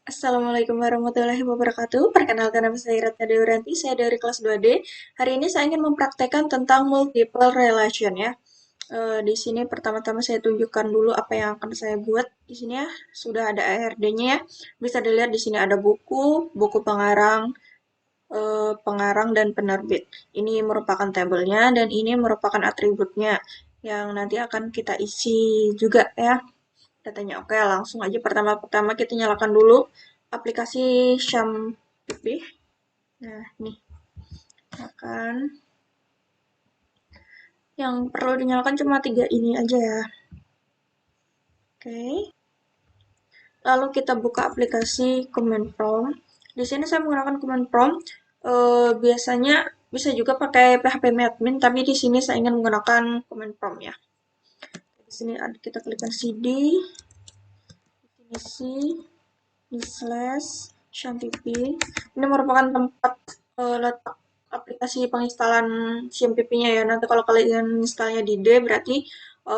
Assalamualaikum warahmatullahi wabarakatuh. Perkenalkan nama saya Ratna Dewiranti, saya dari kelas 2D. Hari ini saya ingin mempraktekkan tentang multiple relation ya. Di sini pertama-tama saya tunjukkan dulu apa yang akan saya buat. Di sini ya, sudah ada ARD-nya ya. Bisa dilihat di sini ada buku, buku pengarang, pengarang dan penerbit. Ini merupakan tabelnya dan ini merupakan atributnya yang nanti akan kita isi juga ya datanya. Oke, langsung aja pertama-tama kita nyalakan dulu aplikasi Shampipi. Nah, nih, nyalakan. Yang perlu dinyalakan cuma tiga ini aja ya. Oke. Lalu kita buka aplikasi Command Prompt. Di sini saya menggunakan Command Prompt. Biasanya bisa juga pakai PHP tapi di sini saya ingin menggunakan Command Prompt ya. Di sini kita klikkan cd, isi, di slash Shampipi. Ini merupakan tempat letak aplikasi penginstalan Shampipi-nya ya. Nanti kalau kalian installnya di D berarti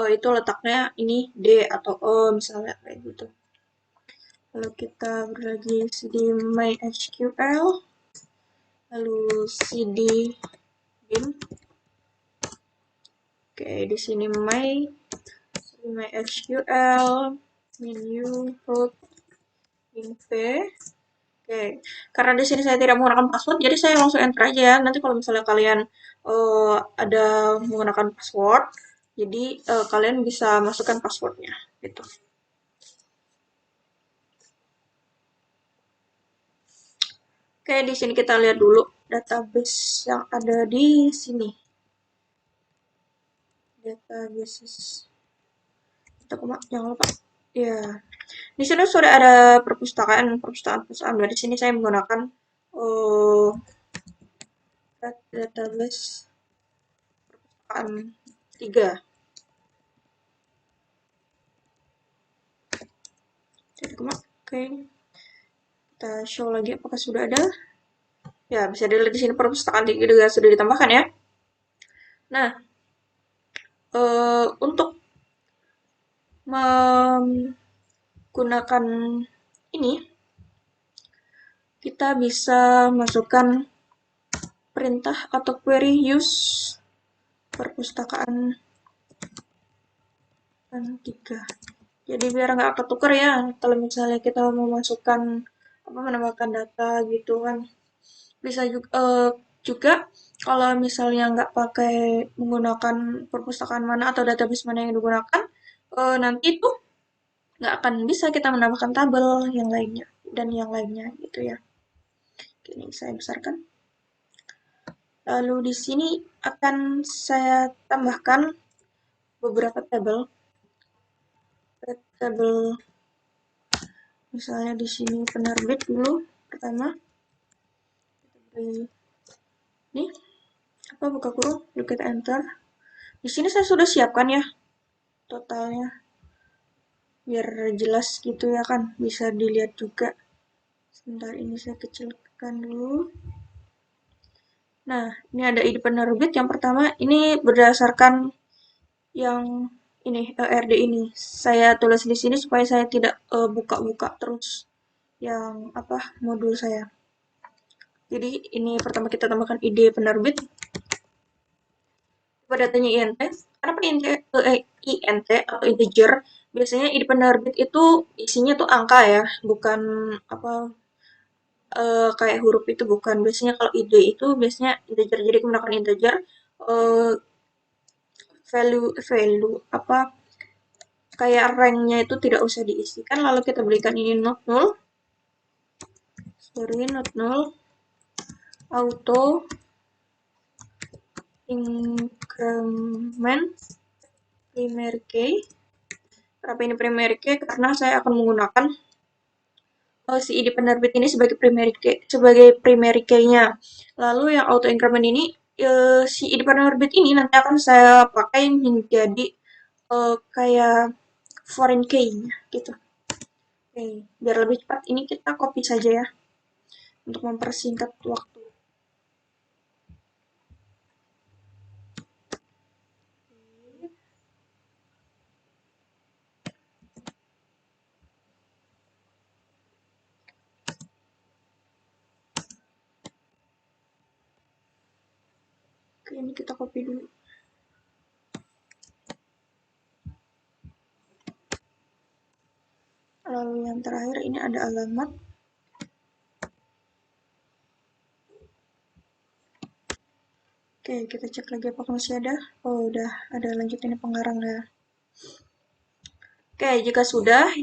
itu letaknya ini D atau O misalnya kayak gitu. Lalu kita lagi cd mysql, lalu cd bin. Oke, di sini mysql menu root inv. Oke, karena di sini saya tidak menggunakan password, jadi saya langsung enter aja ya. Nanti kalau misalnya kalian ada menggunakan password, jadi kalian bisa masukkan passwordnya, gitu. Oke, di sini kita lihat dulu database yang ada di sini. Database. Kita jangan lupa. Ya, di sini sudah ada perpustakaan. Dari sini saya menggunakan uh, database perpustakaan 3. Jadi oke. Kita show lagi apakah sudah ada. Ya, bisa dilihat di sini perpustakaan juga sudah ditambahkan ya. Nah, untuk menggunakan ini, kita bisa masukkan perintah atau query use perpustakaan 3. Jadi biar nggak ketukar ya, kalau misalnya kita mau masukkan menambahkan data gitu kan. Bisa juga, juga kalau misalnya nggak pakai menggunakan perpustakaan mana atau database mana yang digunakan, nanti itu nggak akan bisa kita menambahkan tabel yang lainnya dan yang lainnya gitu ya. Oke, ini saya besarkan. Lalu di sini akan saya tambahkan beberapa tabel. Tabel misalnya di sini penerbit dulu pertama. Ini apa buka kurung, lalu kita enter. Di sini saya sudah siapkan ya totalnya biar jelas gitu ya kan, bisa dilihat juga. Sebentar, ini saya kecilkan dulu. Nah, ini ada ide penerbit yang pertama, ini berdasarkan yang ini RD ini. Saya tulis di sini supaya saya tidak buka-buka terus yang apa modul saya. Jadi ini pertama kita tambahkan ide penerbit. Pada datanya INT, kenapa INT atau integer? Biasanya ide penerbit itu isinya tuh angka ya, bukan apa kayak huruf itu bukan. Biasanya kalau ide itu biasanya integer. Jadi menggunakan integer eh, value apa kayak ranknya itu tidak usah diisikan. Lalu kita berikan ini not null, not null, auto increment primary key. Kenapa ini primary key? Karena saya akan menggunakan si id penerbit ini sebagai primary key-nya. Lalu yang auto increment ini si id penerbit ini nanti akan saya pakai menjadi kayak foreign key-nya gitu. Oke, biar lebih cepat ini kita copy saja ya untuk mempersingkat waktu. ini kita copy dulu. Lalu yang terakhir ini ada alamat. Oke, kita cek lagi apakah masih ada. Oh, udah ada, lanjut ini pengarang ya. Oke, jika sudah,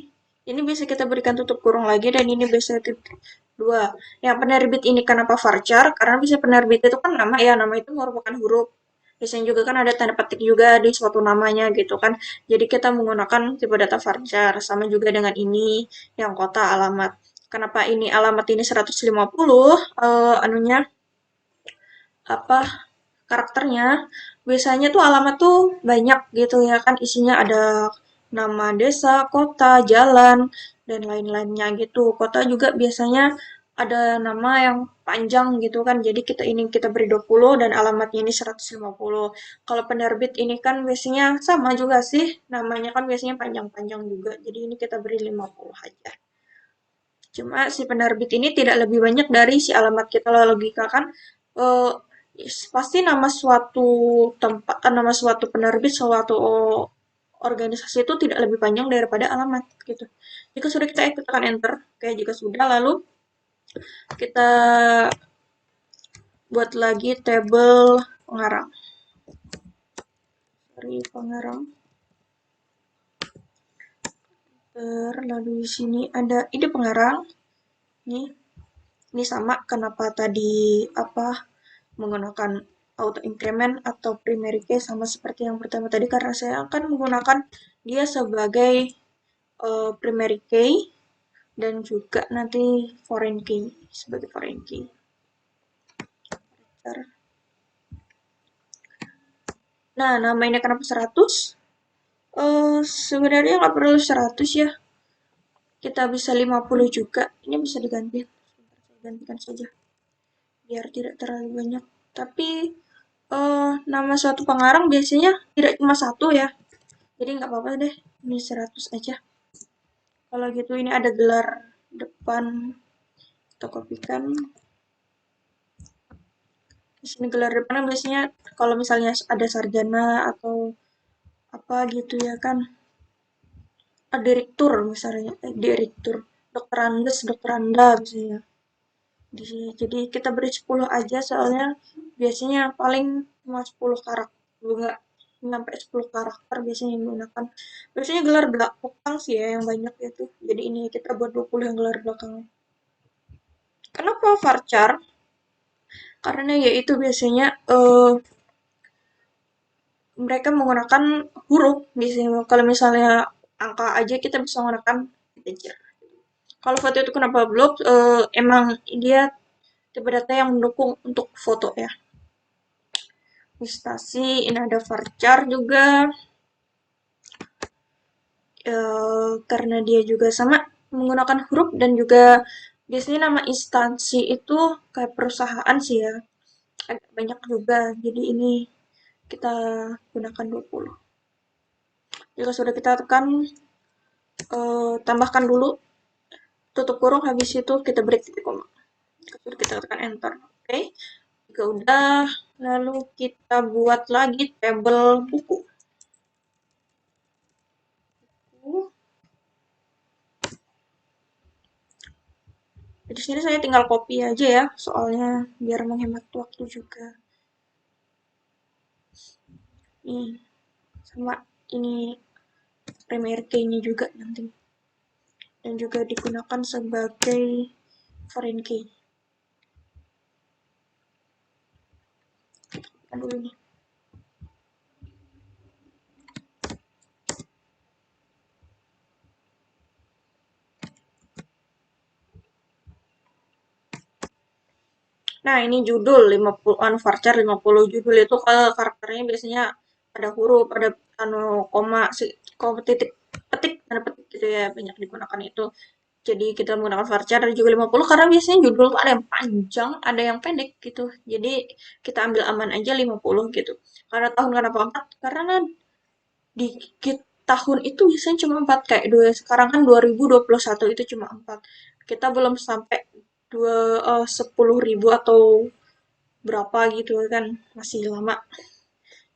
ini bisa kita berikan tutup kurung lagi dan ini bisa titik dua. Yang penerbit ini kenapa varchar? Karena bisa penerbit itu kan nama ya, nama itu merupakan huruf. Biasanya juga kan ada tanda petik juga di suatu namanya gitu kan. Jadi kita menggunakan tipe data varchar. Sama juga dengan ini yang kota alamat. Kenapa ini alamat ini 150 anunya apa karakternya? Biasanya tuh alamat tuh banyak gitu ya kan, isinya ada nama desa, kota, jalan, dan lain-lainnya gitu. Kota juga biasanya ada nama yang panjang gitu kan. Jadi kita beri 20 dan alamatnya ini 150. Kalau penerbit ini kan biasanya sama juga sih. Namanya kan biasanya panjang-panjang juga. Jadi ini kita beri 50 aja. Cuma si penerbit ini tidak lebih banyak dari si alamat kita. Kalau logika kan eh, pasti nama suatu tempat, nama suatu penerbit, suatu organisasi itu tidak lebih panjang daripada alamat gitu. Jika sudah kita tekan enter, kayak jika sudah, lalu kita buat lagi tabel pengarang. Dari pengarang. Lalu di sini ada ide pengarang. Ini sama kenapa tadi menggunakan auto increment atau primary key sama seperti yang pertama tadi, karena saya akan menggunakan dia sebagai primary key dan juga nanti foreign key sebagai foreign key. Nah, nama ini kenapa 100? Sebenarnya nggak perlu 100 ya. Kita bisa 50 juga. Ini bisa diganti. Saya gantikan saja. Biar tidak terlalu banyak. Tapi nama suatu pengarang biasanya tidak cuma satu ya. Jadi nggak apa-apa deh. Ini 100 aja. Kalau gitu ini ada gelar depan. Kita kopikan. Di sini gelar depannya biasanya kalau misalnya ada sarjana atau apa gitu ya kan. Direktur misalnya, direktur. Dokter Andes, dokter Anda misalnya. Jadi kita beri 10 aja soalnya biasanya paling cuma 10 karakter. Enggak sampai 10 karakter biasanya yang menggunakan. Biasanya gelar belakang sih ya yang banyak itu. Jadi ini kita buat 20 yang gelar belakang. Kenapa varchar? Karena yaitu biasanya mereka menggunakan huruf. Biasanya kalau misalnya angka aja kita bisa menggunakan integer. Kalau foto itu kenapa blok? Emang dia tipe data yang mendukung untuk foto ya. Instansi, ini ada varchar juga. Karena dia juga sama menggunakan huruf dan juga biasanya nama instansi itu kayak perusahaan sih ya. Agak banyak juga. Jadi ini kita gunakan 20. Jika sudah kita tekan, tambahkan dulu tutup kurung, habis itu kita beri titik koma. Jika sudah kita tekan enter. Oke. Jika udah, lalu kita buat lagi tabel buku. Di sini saya tinggal copy aja ya, soalnya biar menghemat waktu juga. Nih, sama ini primary key-nya juga nanti. Dan juga digunakan sebagai foreign key. Aduh ini. Nah, ini judul 50 varchar 50 judul itu karakternya biasanya ada huruf, ada koma, koma titik petik, tanda petik gitu ya, banyak digunakan itu. Jadi kita menggunakan varchar dan juga 50 karena biasanya judul tuh ada yang panjang, ada yang pendek gitu. Jadi kita ambil aman aja 50 gitu. Karena tahun kenapa 4? Karena di tahun itu biasanya cuma 4 kayak sekarang kan 2021 itu cuma 4. Kita belum sampai 10.000 atau berapa gitu kan, masih lama.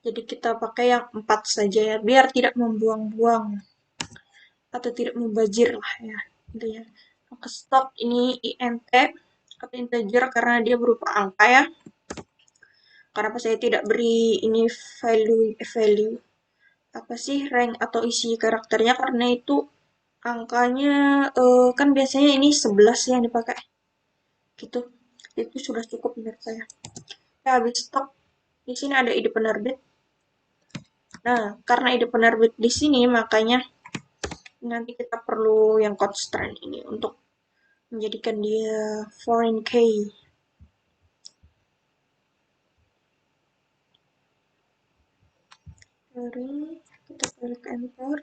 Jadi kita pakai yang 4 saja ya, biar tidak membuang-buang atau tidak mubazir lah ya. Gitu ya. Maka stok ini int atau integer karena dia berupa angka ya. Kenapa saya tidak beri ini value apa sih rank atau isi karakternya, karena itu angkanya kan biasanya ini 11 yang dipakai gitu, itu sudah cukup menurut saya. Ya, habis stok di sini ada ide penerbit. Nah, karena ide penerbit di sini makanya nanti kita perlu yang constraint ini untuk menjadikan dia foreign key. Sorry, kita klik enter.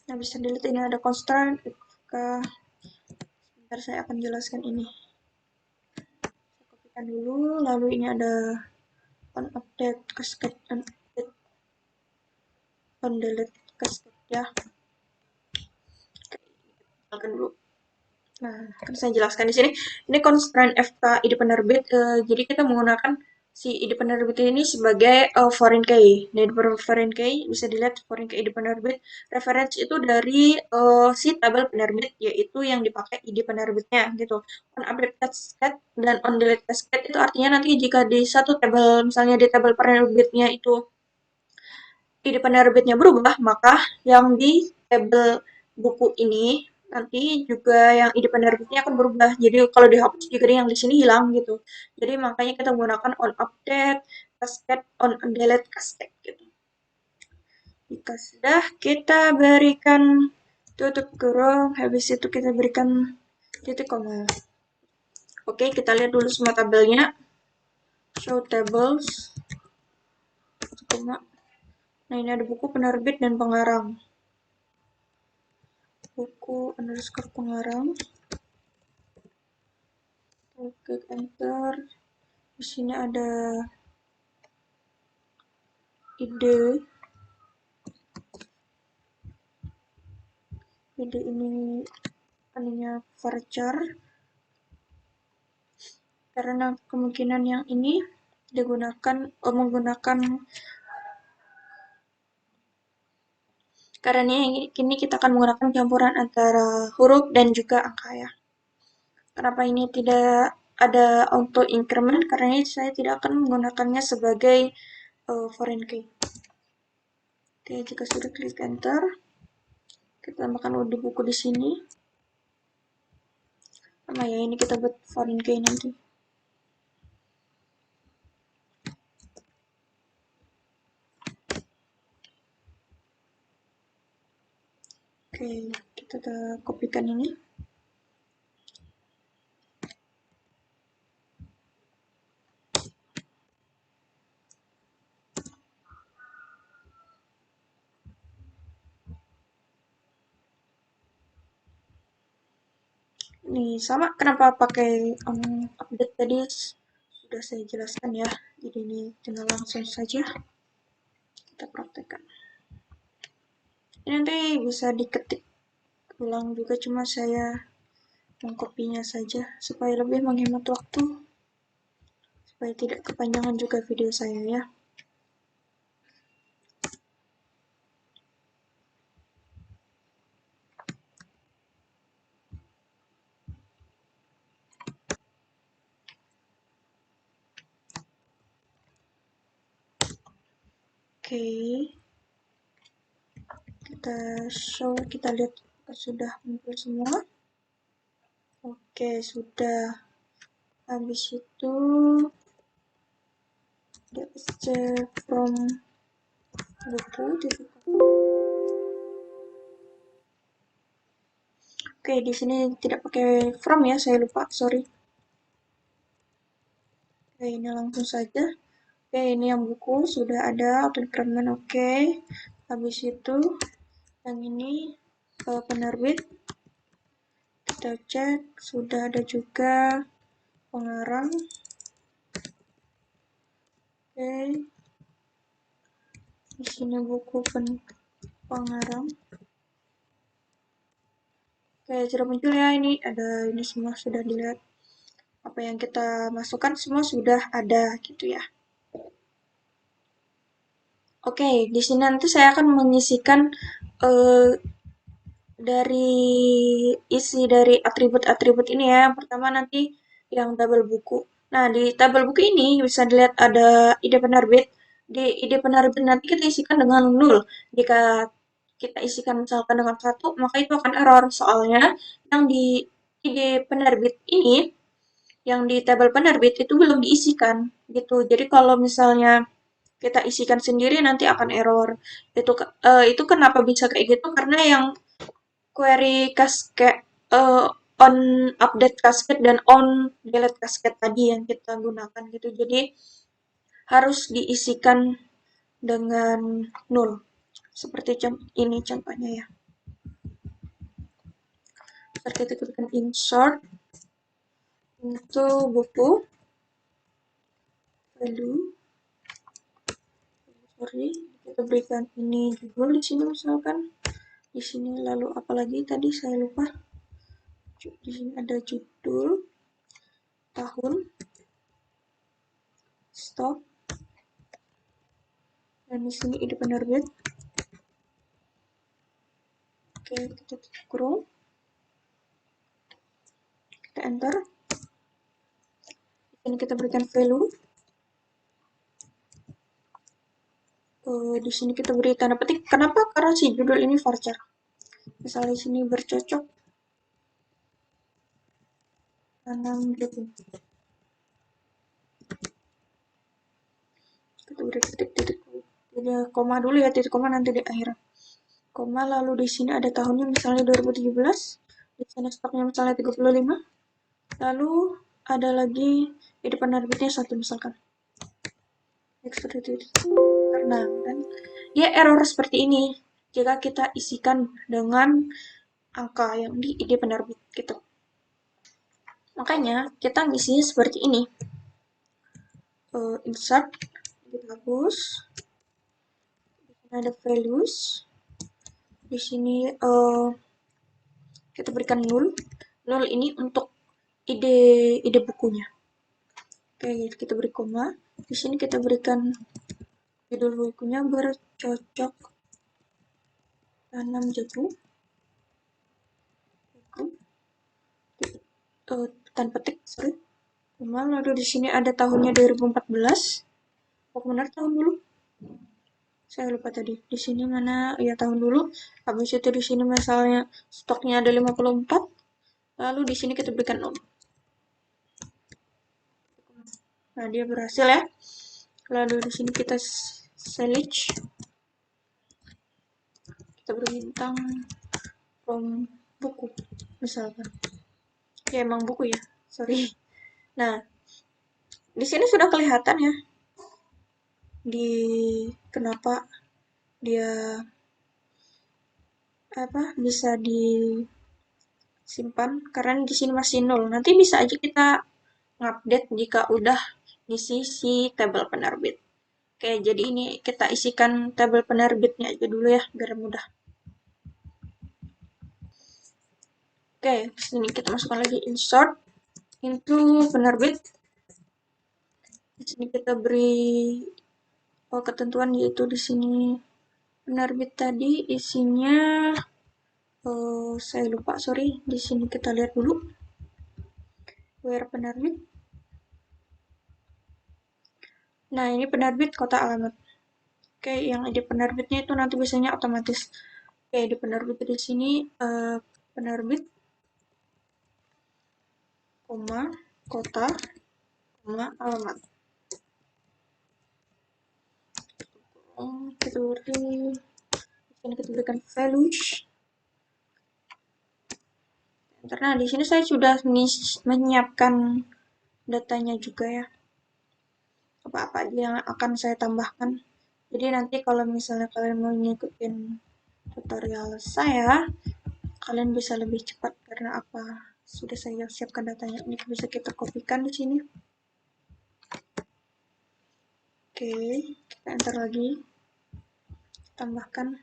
Nah, bisa dilihat ini ada constraint. Sebentar, saya akan jelaskan ini. Saya kopikan dulu, lalu ini ada on update cascade, on update, on delete cascade ya. Oke, dulu. Nah, kan saya jelaskan di sini. Ini constraint FK ide penerbit. Jadi kita menggunakan si ide penerbit ini sebagai foreign key. Dari foreign key bisa dilihat foreign key ide penerbit. Reference itu dari si tabel penerbit, yaitu yang dipakai ide penerbitnya gitu. On update cascade dan on delete cascade itu artinya nanti jika di satu tabel, misalnya di tabel penerbitnya itu ide penerbitnya berubah, maka yang di tabel buku ini nanti juga yang ide penerbitnya akan berubah. Jadi kalau dihapus juga yang di sini hilang gitu. Jadi makanya kita menggunakan on update, cascade, on delete cascade gitu. Jika sudah kita berikan tutup kurung, habis itu kita berikan titik koma. Oke, kita lihat dulu semua tabelnya. Show tables, koma. Nah, ini ada buku, penerbit, dan pengarang. Buku underscore pengarang. Klik enter. Di sini ada ide. Ide ini ininya varchar. Karena kemungkinan yang ini digunakan menggunakan karena ini kita akan menggunakan campuran antara huruf dan juga angka ya. Kenapa ini tidak ada auto increment? Karena ini saya tidak akan menggunakannya sebagai foreign key. Oke, jika sudah klik enter, kita tambahkan di buku di sini. Sama ya, ini kita buat foreign key nanti. Oke, kita kopikan ini. Ini sama, kenapa pakai update tadi sudah saya jelaskan ya. Jadi ini tinggal langsung saja kita praktekkan. Ini nanti bisa diketik ulang juga, cuma saya mengkopinya saja supaya lebih menghemat waktu, supaya tidak kepanjangan juga video saya ya. Oke, kita show, kita lihat sudah muncul semua. Oke, sudah. Habis itu cek from buku Oke, di sini tidak pakai from ya, saya lupa, sorry. Oke, ini langsung saja. Oke, ini yang buku sudah ada auto increment. Oke, habis itu yang ini penerbit, kita cek sudah ada juga pengarang. Oke, di sini buku pengarang. Oke, sudah muncul ya, ini semua sudah dilihat. Apa yang kita masukkan semua sudah ada gitu ya. Oke, di sini nanti saya akan mengisikan eh, dari isi dari atribut-atribut ini ya. Pertama nanti yang tabel buku. Nah, di tabel buku ini bisa dilihat ada ide penerbit. Di ide penerbit nanti kita isikan dengan 0. Jika kita isikan misalkan dengan 1, maka itu akan error. Soalnya yang di ide penerbit ini, yang di tabel penerbit itu belum diisikan gitu. Jadi kalau misalnya kita isikan sendiri nanti akan error. Itu kenapa bisa kayak gitu? Karena yang query cascade on update cascade dan on delete cascade tadi yang kita gunakan gitu. Jadi harus diisikan dengan 0. Seperti ini contohnya ya. Seperti kita berikan insert itu buku value, sorry, kita berikan ini judul di sini misalkan. Di sini lalu apalagi tadi saya lupa. Di sini ada judul, tahun, stop, dan di sini ide penerbit. Oke, kita tutup kurung, kita enter. Di sini kita berikan value. Di sini kita beri tanda petik. Kenapa? Karena si judul ini varchar. Misalnya di sini bercocok tanam jagung. Kita beri titik-titik. Jadi koma dulu ya, titik koma nanti di akhir. Koma, lalu di sini ada tahunnya misalnya 2017. Di sini stoknya misalnya 35. Lalu ada lagi ide penerbitnya 1 misalkan. Karena dan ya error seperti ini jika kita isikan dengan angka yang di ide penerbit gitu. Makanya kita ngisinya seperti ini. Insert, kita hapus. Ada values. Di sini kita berikan 0. 0 ini untuk ide bukunya. Oke, kita beri koma. Di sini kita berikan judul bukunya bercocok tanam jagung. Tanda petik, sorry. Lalu di sini ada tahunnya 2014. Oh, benar tahun dulu. Saya lupa tadi. Di sini mana ya tahun dulu. Habis itu di sini misalnya stoknya ada 54. Lalu di sini kita berikan 0. Nah, dia berhasil ya. Lalu di sini kita select. Kita beri bintang from buku misalkan. Ya emang buku ya. Sorry. Nah, di sini sudah kelihatan ya. Di kenapa dia bisa disimpan karena di sini masih 0. Nanti bisa aja kita ngupdate jika udah ngisi si tabel penerbit. Oke, jadi ini kita isikan tabel penerbitnya aja dulu ya, biar mudah. Oke, sini kita masukkan lagi insert into penerbit. Di sini kita beri ketentuan yaitu di sini penerbit tadi isinya saya lupa, sorry. Di sini kita lihat dulu. Where penerbit. Nah, ini penerbit kota alamat. Oke, yang di penerbitnya itu nanti biasanya otomatis. Oke, di penerbit di sini penerbit, koma, kota, koma, alamat. Kita beri, sini kita berikan values. Nah, di sini saya sudah menyiapkan datanya juga ya. Apa-apa aja yang akan saya tambahkan. Jadi nanti kalau misalnya kalian mau ngikutin tutorial saya, kalian bisa lebih cepat karena apa? Sudah saya siapkan datanya. Ini bisa kita kopikan di sini. Oke, kita enter lagi. Tambahkan.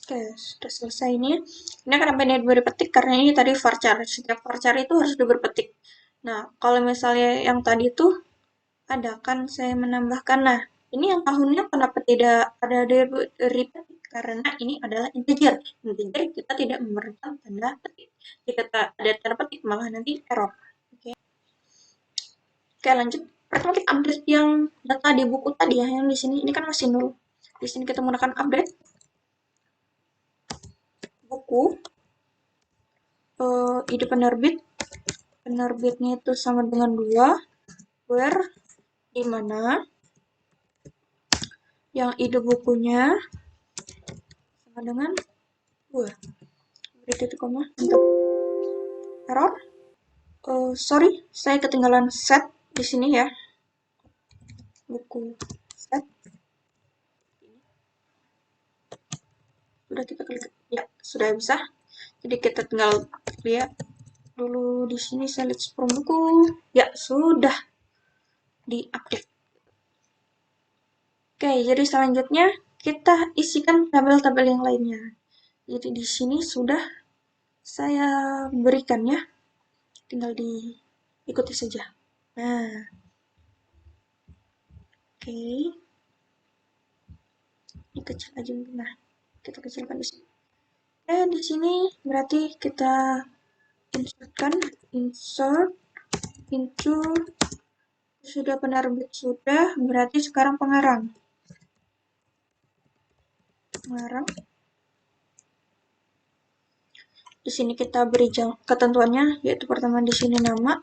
Oke, sudah selesai ini. Ini kenapa ini diberi petik? Karena ini tadi varchar. Setiap varchar itu harus diberi petik. Nah, kalau misalnya yang tadi tuh ada kan saya menambahkan. Nah, ini yang tahunnya kenapa tidak ada diberi petik? Karena ini adalah integer. Integer kita tidak memerlukan tanda petik. Jika ada tanda petik malah nanti error. Oke, Oke lanjut. Pertama kita update yang data di buku tadi ya, yang di sini. Ini kan masih nol. Di sini kita menggunakan update buku, ide penerbit. Penerbitnya itu sama dengan 2, where di mana yang ide bukunya sama dengan 2. Beri titik koma, untuk error. Sorry, saya ketinggalan set di sini ya. Buku set. Sudah kita klik. Ya, sudah bisa. Jadi kita tinggal lihat dulu di sini saya lihat from buku. Ya, sudah diupdate. Oke, jadi selanjutnya kita isikan tabel-tabel yang lainnya. Jadi di sini sudah saya berikan ya, tinggal diikuti saja. Nah, oke, ini kecil aja mungkin. Nah, kita kecilkan di sini. Di sini berarti kita insertkan, insert into, sudah penerbit sudah, berarti sekarang pengarang. Pengarang. Di sini kita beri ketentuannya, yaitu pertama di sini nama,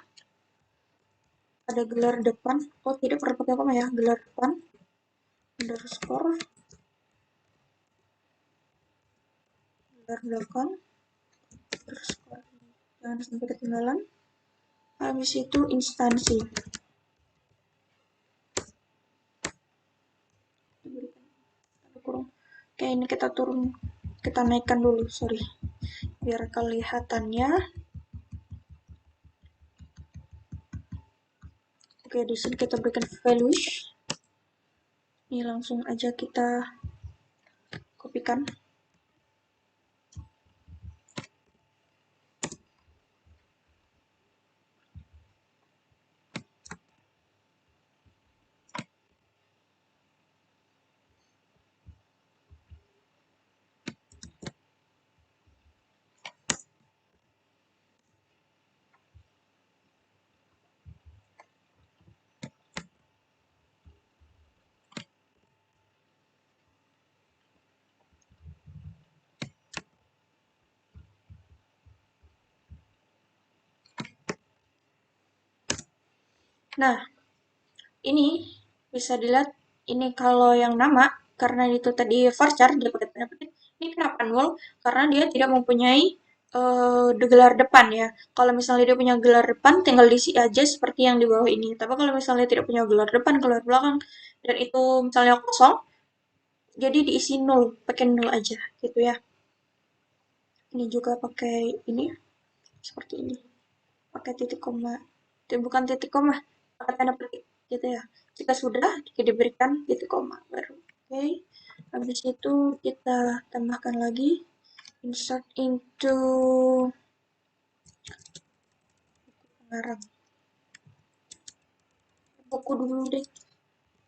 ada gelar depan. Oh, tidak perlu pakai koma ya, gelar depan, underscore, gelar belakang, underscore. Jangan sampai ketinggalan. Habis itu instansi. Oke, ini kita naikkan dulu, sorry, biar kelihatannya. Oke, di sini kita berikan values. Ini langsung aja kita kopikan. Nah, ini bisa dilihat, ini kalau yang nama, karena itu tadi varchar, dia pakai tanda petik, ini kenapa nol? Karena dia tidak mempunyai gelar depan ya. Kalau misalnya dia punya gelar depan, tinggal diisi aja seperti yang di bawah ini. Tapi kalau misalnya tidak punya gelar depan, gelar belakang, dan itu misalnya kosong, jadi diisi nol, pakai nol aja gitu ya. Ini juga pakai ini, seperti ini. Pakai titik koma. Bukan titik koma, pakai tanda petik gitu ya. Jika sudah, diberikan titik koma baru. Oke. Habis itu kita tambahkan lagi insert into pengarang. Buku dulu deh.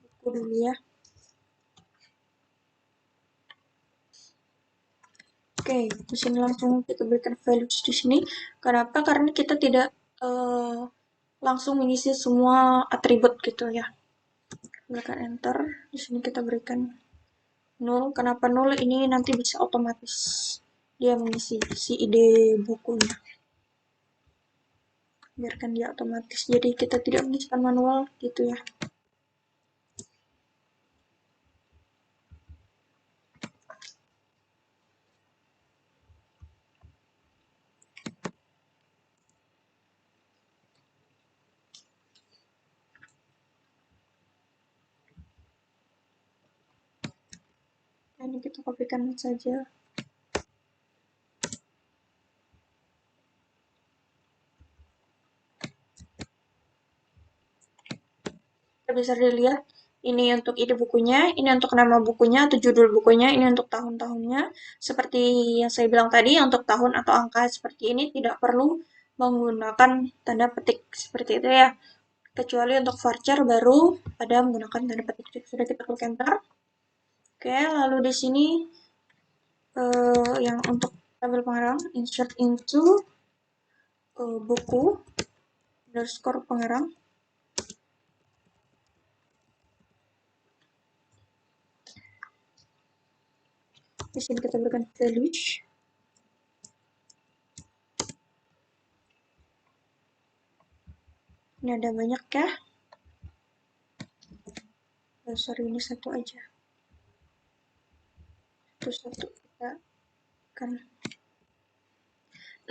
Buku dulu ya. Oke, di sini langsung kita berikan values di sini. Kenapa? Karena kita tidak langsung mengisi semua atribut gitu ya. Berikan enter. Di sini kita berikan 0. Kenapa 0? Ini nanti bisa otomatis dia mengisi si ide bukunya. Biarkan dia otomatis. Jadi kita tidak mengisikan manual gitu ya. Ini kita kopikan saja. Bisa dilihat Ini untuk ide bukunya, ini untuk nama bukunya atau judul bukunya, ini untuk tahun-tahunnya. Seperti yang saya bilang tadi, untuk tahun atau angka seperti ini tidak perlu menggunakan tanda petik seperti itu ya. Kecuali untuk varchar baru ada menggunakan tanda petik. Sudah kita klik enter. Oke, lalu di sini yang untuk tabel pengarang, insert into buku underscore pengarang. Di sini kita berikan values. Ini ada banyak ya. Sorry, ini satu aja. Satu kita kan.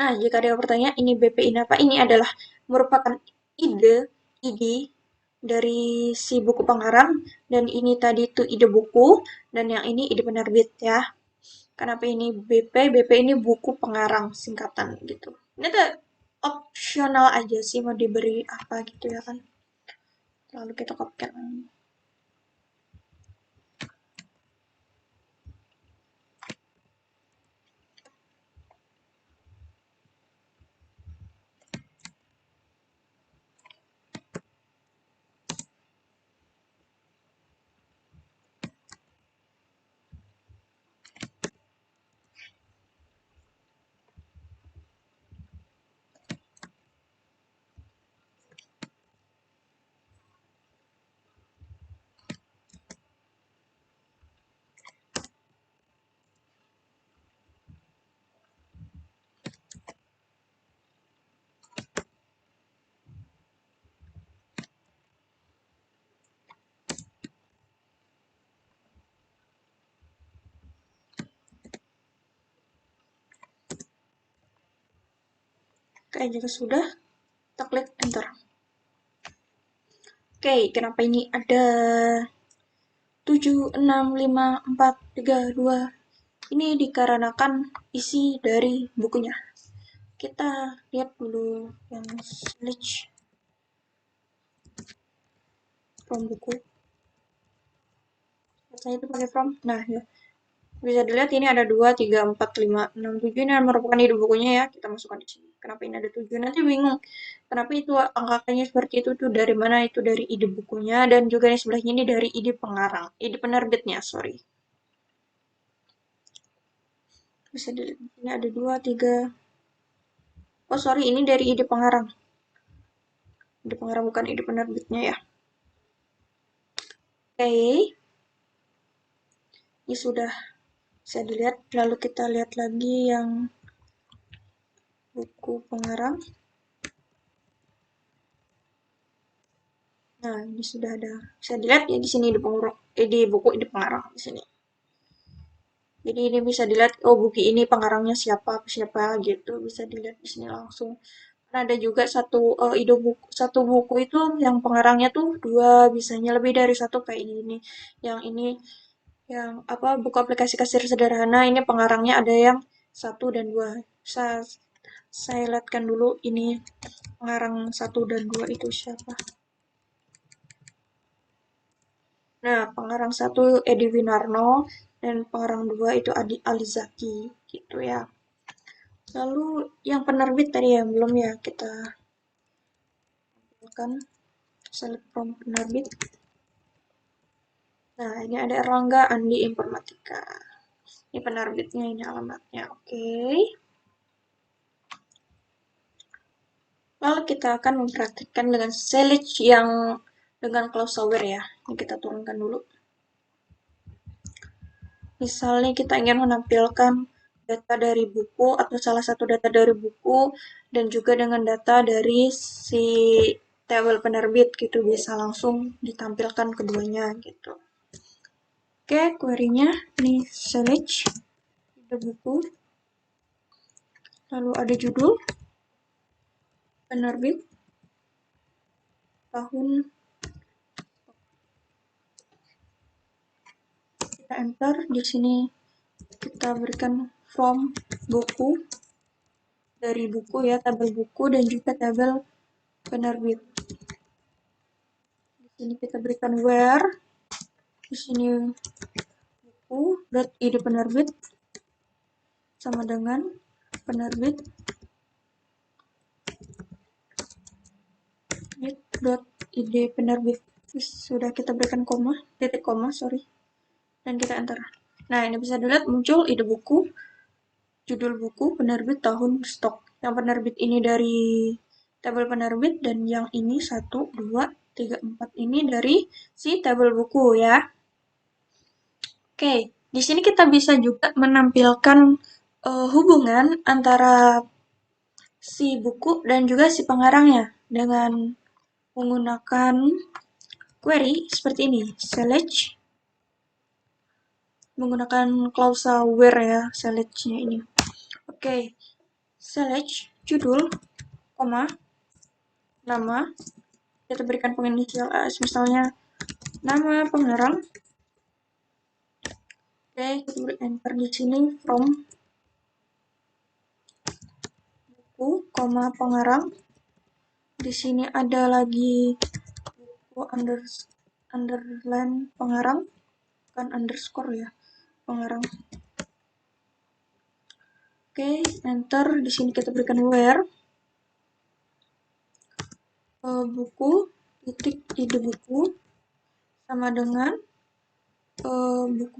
Nah, jika ada yang bertanya, ini BPI apa? Ini adalah merupakan ide dari si buku pengarang, dan ini tadi itu ide buku, dan yang ini ide penerbit ya. Kenapa ini BP? BP ini buku pengarang singkatan gitu. Ini tuh opsional aja sih mau diberi apa gitu ya kan. Lalu kita kopikan. Oke, jika sudah, kita klik enter. Oke, kenapa ini ada 7, 6, 5, 4, 3, 2? Ini dikarenakan isi dari bukunya. Kita lihat dulu yang select from buku. Saya itu pakai from. Nah, ya. Bisa dilihat ini ada 2, 3, 4, 5, 6, 7. Ini merupakan ide bukunya ya. Kita masukkan di sini. Kenapa ini ada 7? Nanti bingung. Kenapa itu angkanya seperti itu tuh dari mana? Itu dari ide bukunya, dan juga yang sebelahnya ini dari ide pengarang. Ide penerbitnya, sorry. Bisa dilihat ini ada 2, 3. Oh, sorry, ini dari ide pengarang. Ide pengarang bukan ide penerbitnya ya. Oke. Ini sudah bisa dilihat. Lalu kita lihat lagi yang buku pengarang. Nah, ini sudah ada. Bisa dilihat ya di sini di buku ide pengarang di sini. Jadi ini bisa dilihat, oh buku ini pengarangnya siapa siapa gitu, bisa dilihat di sini langsung. Nah, ada juga satu buku itu yang pengarangnya tuh dua, bisanya lebih dari satu kayak ini. Yang ini yang apa, buku aplikasi kasir sederhana, ini pengarangnya ada yang satu dan dua. Saya lihatkan dulu ini pengarang satu dan dua itu siapa. Nah, pengarang satu Edi Winarno dan pengarang dua itu Adi Alizaki gitu ya. Lalu yang penerbit tadi yang belum ya kita tampilkan, select from penerbit. Nah, ini ada Erlangga Andi Informatika. Ini penerbitnya, ini alamatnya. Oke. Lalu kita akan mempraktikkan dengan Selig yang dengan Cloudflare ya. Ini kita turunkan dulu. Misalnya kita ingin menampilkan data dari buku atau salah satu data dari buku dan juga dengan data dari si tabel penerbit gitu, bisa langsung ditampilkan keduanya gitu. Oke, query-nya ini select ada buku, lalu ada judul, penerbit, tahun, kita enter. Di sini kita berikan from buku, dari buku ya, tabel buku dan juga tabel penerbit. Di sini kita berikan where, Di sini buku dot ide penerbit sama dengan penerbit dot ide penerbit. Sudah kita berikan titik koma, sorry, dan kita enter. Nah, ini bisa dilihat muncul ide buku, judul buku, penerbit, tahun, stok. Yang penerbit ini dari tabel penerbit, dan yang ini 1, 2, 3, 4 ini dari si tabel buku ya. Oke, di sini kita bisa juga menampilkan hubungan antara si buku dan juga si pengarangnya dengan menggunakan query seperti ini, select, menggunakan klausa where ya, select-nya ini. Oke, select judul, koma, nama, kita berikan penginisial as, misalnya nama pengarang. Oke, kita beri enter di sini from buku, koma, pengarang. Di sini ada lagi buku underline pengarang, kan underscore ya, pengarang. Oke, enter. Di sini kita berikan where buku titik ide buku sama dengan buku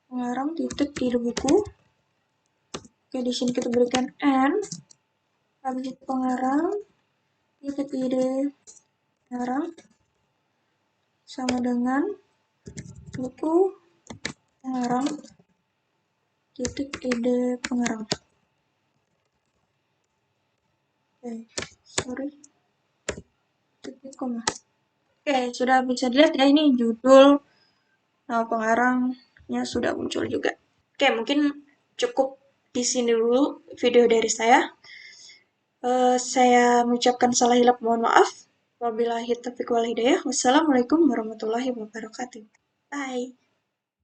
pengarang titik ide buku. Oke, di sini kita berikan and, habis itu pengarang titik ide pengarang sama dengan buku pengarang titik ide pengarang. Oke, sorry, titik koma. Oke, sudah bisa dilihat ya, ini judul, nama pengarangnya sudah muncul juga. Oke, mungkin cukup di sini dulu video dari saya. Saya mengucapkan salah hilap, mohon maaf. Wabillahi taufiq wal hidayah. Wassalamualaikum warahmatullahi wabarakatuh. Bye.